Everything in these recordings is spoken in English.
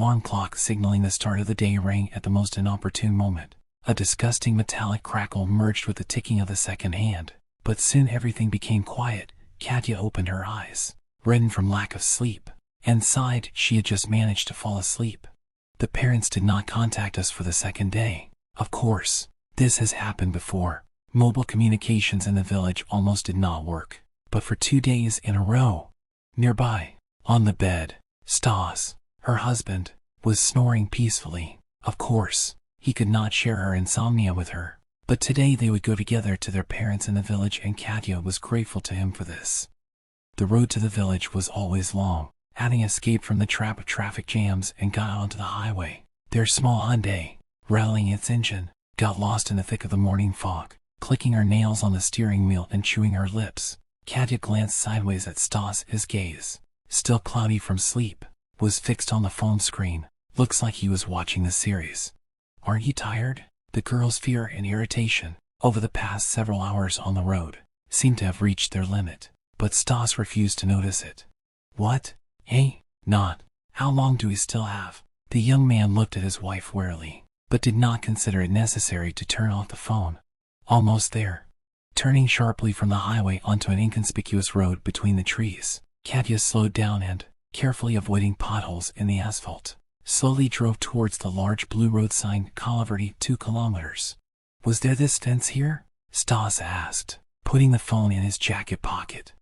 alarm clock signaling the start of the day rang at the most inopportune moment. A disgusting metallic crackle merged with the ticking of the second hand. But soon everything became quiet. Katya opened her eyes, reddened from lack of sleep, and sighed. She had just managed to fall asleep. The parents did not contact us for the second day. Of course, this has happened before. Mobile communications in the village almost did not work. But for 2 days in a row. Nearby, on the bed, Stas, her husband, was snoring peacefully. Of course, he could not share her insomnia with her. But today they would go together to their parents in the village, and Katya was grateful to him for this. The road to the village was always long. Having escaped from the trap of traffic jams and got onto the highway, their small Hyundai, rattling its engine, got lost in the thick of the morning fog. Clicking her nails on the steering wheel and chewing her lips, Katya glanced sideways at Stas. His gaze, still cloudy from sleep, was fixed on the phone screen. Looks like he was watching the series. Aren't you tired? The girl's fear and irritation over the past several hours on the road seemed to have reached their limit, but Stas refused to notice it. What? Hey, not. How long do we still have? The young man looked at his wife warily, but did not consider it necessary to turn off the phone. Almost there. Turning sharply from the highway onto an inconspicuous road between the trees, Katya slowed down and, carefully avoiding potholes in the asphalt, slowly drove towards the large blue road sign Kalaverdi 2 kilometers. Was there this fence here? Stas asked, putting the phone in his jacket pocket.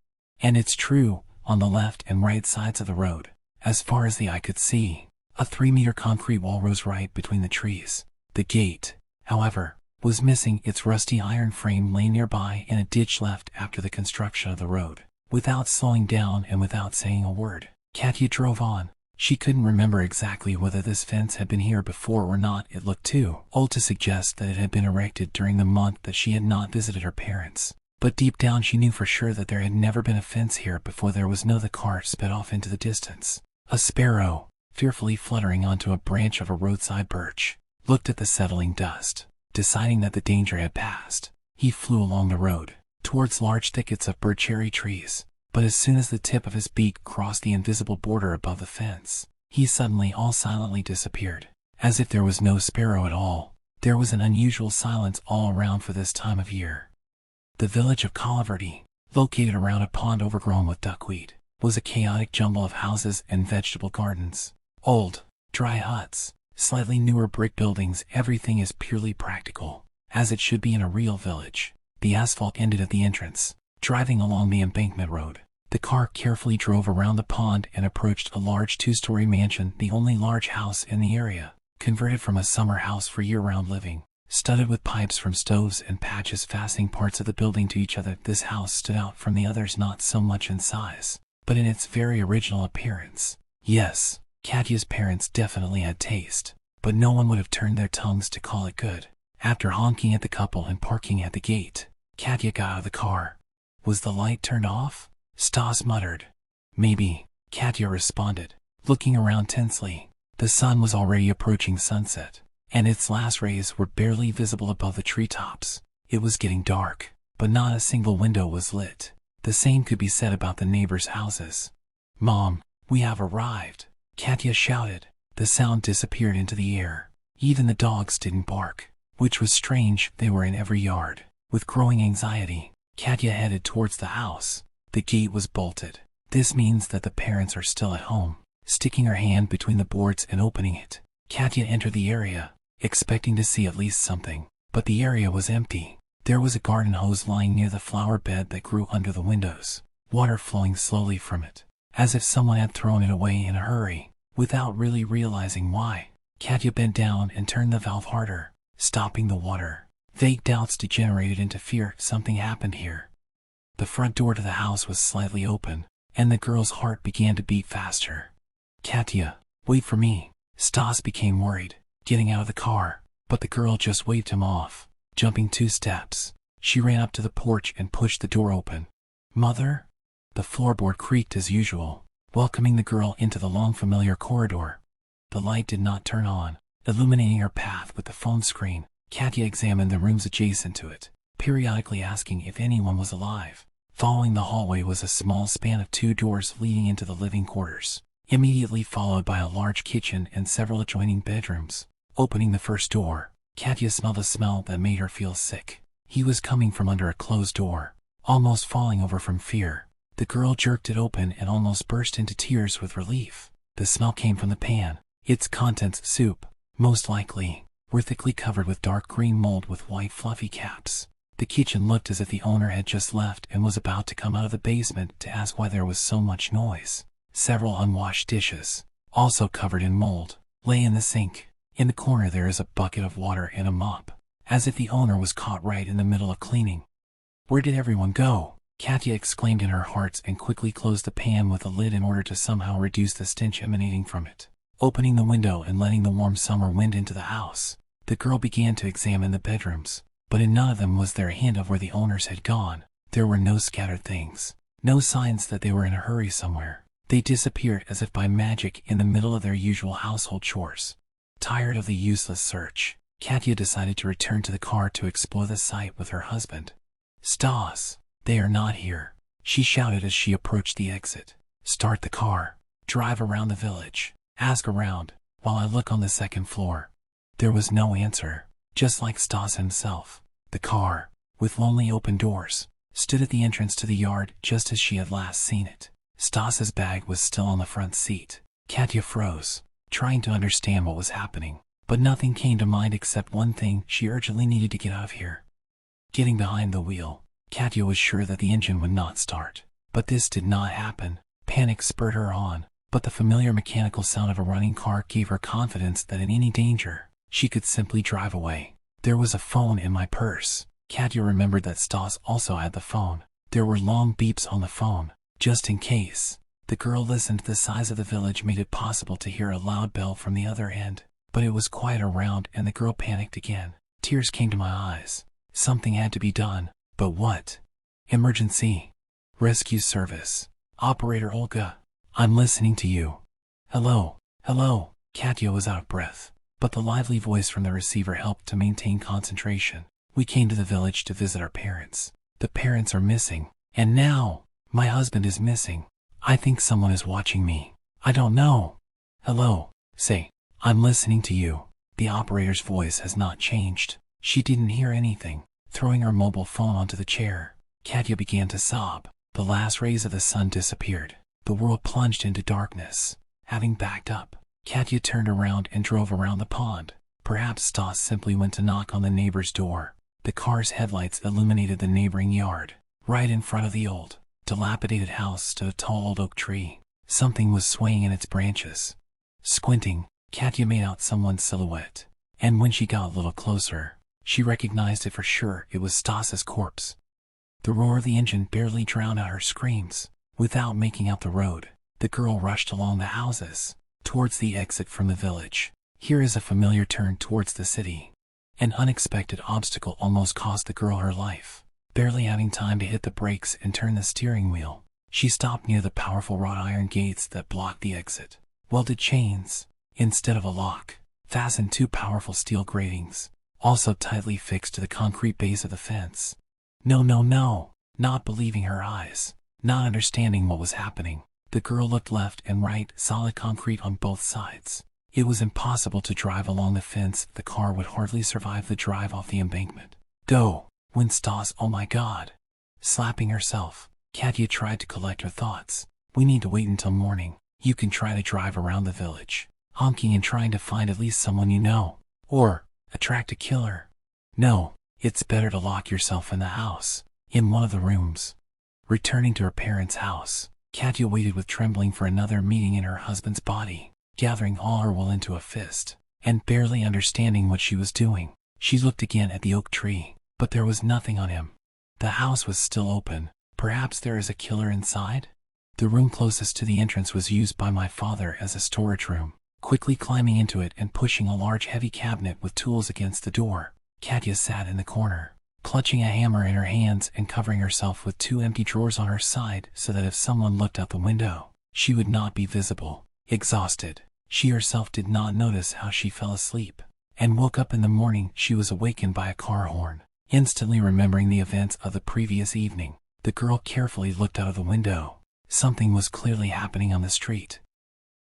And it's true, on the left and right sides of the road, as far as the eye could see, a 3-meter concrete wall rose right between the trees. The gate, however, was missing. Its rusty iron frame lay nearby in a ditch left after the construction of the road. Without slowing down and without saying a word, Katya drove on. She couldn't remember exactly whether this fence had been here before or not. It looked too old to suggest that it had been erected during the month that she had not visited her parents. But deep down she knew for sure that there had never been a fence here before. There was no. The car sped off into the distance. A sparrow, fearfully fluttering onto a branch of a roadside birch, looked at the settling dust. Deciding that the danger had passed, he flew along the road, towards large thickets of birch cherry trees. But as soon as the tip of his beak crossed the invisible border above the fence, he suddenly all silently disappeared. As if there was no sparrow at all, there was an unusual silence all around for this time of year. The village of Kalaverdi, located around a pond overgrown with duckweed, was a chaotic jumble of houses and vegetable gardens. Old, dry huts, slightly newer brick buildings. Everything is purely practical, as it should be in a real village. The asphalt ended at the entrance. Driving along the embankment road, the car carefully drove around the pond and approached a large 2-story mansion, the only large house in the area, converted from a summer house for year-round living. Studded with pipes from stoves and patches fastening parts of the building to each other, this house stood out from the others, not so much in size, but in its very original appearance. Yes, Katya's parents definitely had taste, but no one would have turned their tongues to call it good. After honking at the couple and parking at the gate, Katya got out of the car. Was the light turned off? Stas muttered. Maybe, Katya responded, looking around tensely. The sun was already approaching sunset, and its last rays were barely visible above the treetops. It was getting dark, but not a single window was lit. The same could be said about the neighbors' houses. Mom, we have arrived, Katya shouted. The sound disappeared into the air. Even the dogs didn't bark, which was strange. They were in every yard. With growing anxiety, Katya headed towards the house. The gate was bolted. This means that the parents are still at home. Sticking her hand between the boards and opening it, Katya entered the area, expecting to see at least something. But the area was empty. There was a garden hose lying near the flower bed that grew under the windows, water flowing slowly from it, as if someone had thrown it away in a hurry. Without really realizing why, Katya bent down and turned the valve harder, stopping the water. Vague doubts degenerated into fear. Something happened here. The front door to the house was slightly open, and the girl's heart began to beat faster. Katya, wait for me. Stas became worried, getting out of the car, but the girl just waved him off. Jumping 2 steps, she ran up to the porch and pushed the door open. Mother? The floorboard creaked as usual, welcoming the girl into the long familiar corridor. The light did not turn on, illuminating her path with the phone screen. Katya examined the rooms adjacent to it, periodically asking if anyone was alive. Following the hallway was a small span of 2 doors leading into the living quarters. immediately followed by a large kitchen and several adjoining bedrooms. Opening the first door, Katya smelled a smell that made her feel sick. He was coming from under a closed door, almost falling over from fear. The girl jerked it open and almost burst into tears with relief. The smell came from the pan. Its contents, soup, most likely, were thickly covered with dark green mold with white fluffy caps. The kitchen looked as if the owner had just left and was about to come out of the basement to ask why there was so much noise. Several unwashed dishes, also covered in mold, lay in the sink. In the corner there is a bucket of water and a mop, as if the owner was caught right in the middle of cleaning. "Where did everyone go?" Katya exclaimed in her heart and quickly closed the pan with a lid in order to somehow reduce the stench emanating from it. Opening the window and letting the warm summer wind into the house, the girl began to examine the bedrooms, but in none of them was there a hint of where the owners had gone. There were no scattered things, no signs that they were in a hurry somewhere. They disappeared as if by magic in the middle of their usual household chores. Tired of the useless search, Katya decided to return to the car to explore the site with her husband. "Stas, they are not here," she shouted as she approached the exit. "Start the car. Drive around the village. Ask around, while I look on the second floor." There was no answer, just like Stas himself. The car, with lonely open doors, stood at the entrance to the yard just as she had last seen it. Stas's bag was still on the front seat. Katya froze, trying to understand what was happening, but nothing came to mind except one thing: she urgently needed to get out of here. Getting behind the wheel, Katya was sure that the engine would not start, but this did not happen. Panic spurred her on, but the familiar mechanical sound of a running car gave her confidence that in any danger, she could simply drive away. "There was a phone in my purse." Katya remembered that Stas also had the phone. There were long beeps on the phone, just in case. The girl listened. The size of the village made it possible to hear a loud bell from the other end, but it was quiet around and the girl panicked again. Tears came to my eyes. Something had to be done, but what? "Emergency. Rescue service. Operator Olga. I'm listening to you. Hello, hello." Katya was out of breath, but the lively voice from the receiver helped to maintain concentration. "We came to the village to visit our parents. The parents are missing, and now, my husband is missing. I think someone is watching me. I don't know." "Hello, say, I'm listening to you." The operator's voice has not changed. She didn't hear anything. Throwing her mobile phone onto the chair, Katya began to sob. The last rays of the sun disappeared. The world plunged into darkness. Having backed up, Katya turned around and drove around the pond. Perhaps Stas simply went to knock on the neighbor's door. The car's headlights illuminated the neighboring yard. Right in front of the old, dilapidated house stood a tall old oak tree. Something was swaying in its branches. Squinting, Katya made out someone's silhouette, and when she got a little closer, she recognized it for sure. It was Stas's corpse. The roar of the engine barely drowned out her screams. Without making out the road, the girl rushed along the houses, towards the exit from the village. Here is a familiar turn towards the city. An unexpected obstacle almost cost the girl her life. Barely having time to hit the brakes and turn the steering wheel, she stopped near the powerful wrought iron gates that blocked the exit. Welded chains, instead of a lock, fastened two powerful steel gratings, also tightly fixed to the concrete base of the fence. No, no, no! Not believing her eyes, not understanding what was happening, the girl looked left and right. Solid concrete on both sides. It was impossible to drive along the fence. The car would hardly survive the drive off the embankment. Go! When Stas, oh my God! Slapping herself, Katya tried to collect her thoughts. "We need to wait until morning. You can try to drive around the village, honking and trying to find at least someone you know, or attract a killer. No, it's better to lock yourself in the house, in one of the rooms." Returning to her parents' house, Katya waited with trembling for another meeting in her husband's body. Gathering all her will into a fist, and barely understanding what she was doing, she looked again at the oak tree, but there was nothing on him. The house was still open. Perhaps there is a killer inside? The room closest to the entrance was used by my father as a storage room. Quickly climbing into it and pushing a large heavy cabinet with tools against the door, Katya sat in the corner, clutching a hammer in her hands and covering herself with two empty drawers on her side so that if someone looked out the window, she would not be visible. Exhausted, she herself did not notice how she fell asleep, and woke up in the morning. She was awakened by a car horn. Instantly remembering the events of the previous evening, the girl carefully looked out of the window. Something was clearly happening on the street.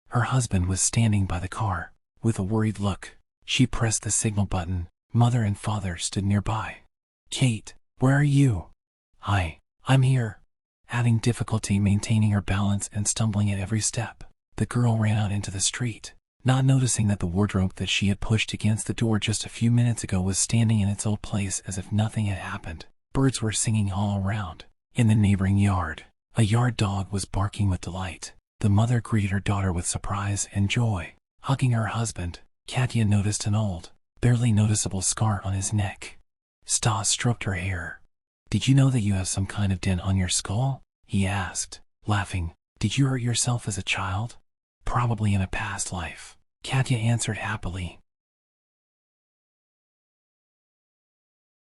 Her husband was standing by the car. With a worried look, she pressed the signal button. Mother and father stood nearby. "Kate, where are you?" I'm here." Having difficulty maintaining her balance and stumbling at every step, the girl ran out into the street, not noticing that the wardrobe that she had pushed against the door just a few minutes ago was standing in its old place as if nothing had happened. Birds were singing all around. In the neighboring yard, a yard dog was barking with delight. The mother greeted her daughter with surprise and joy. Hugging her husband, Katya noticed an old, barely noticeable scar on his neck. Stas stroked her hair. "Did you know that you have some kind of dent on your skull?" he asked, laughing. "Did you hurt yourself as a child?" "Probably in a past life," Katya answered happily.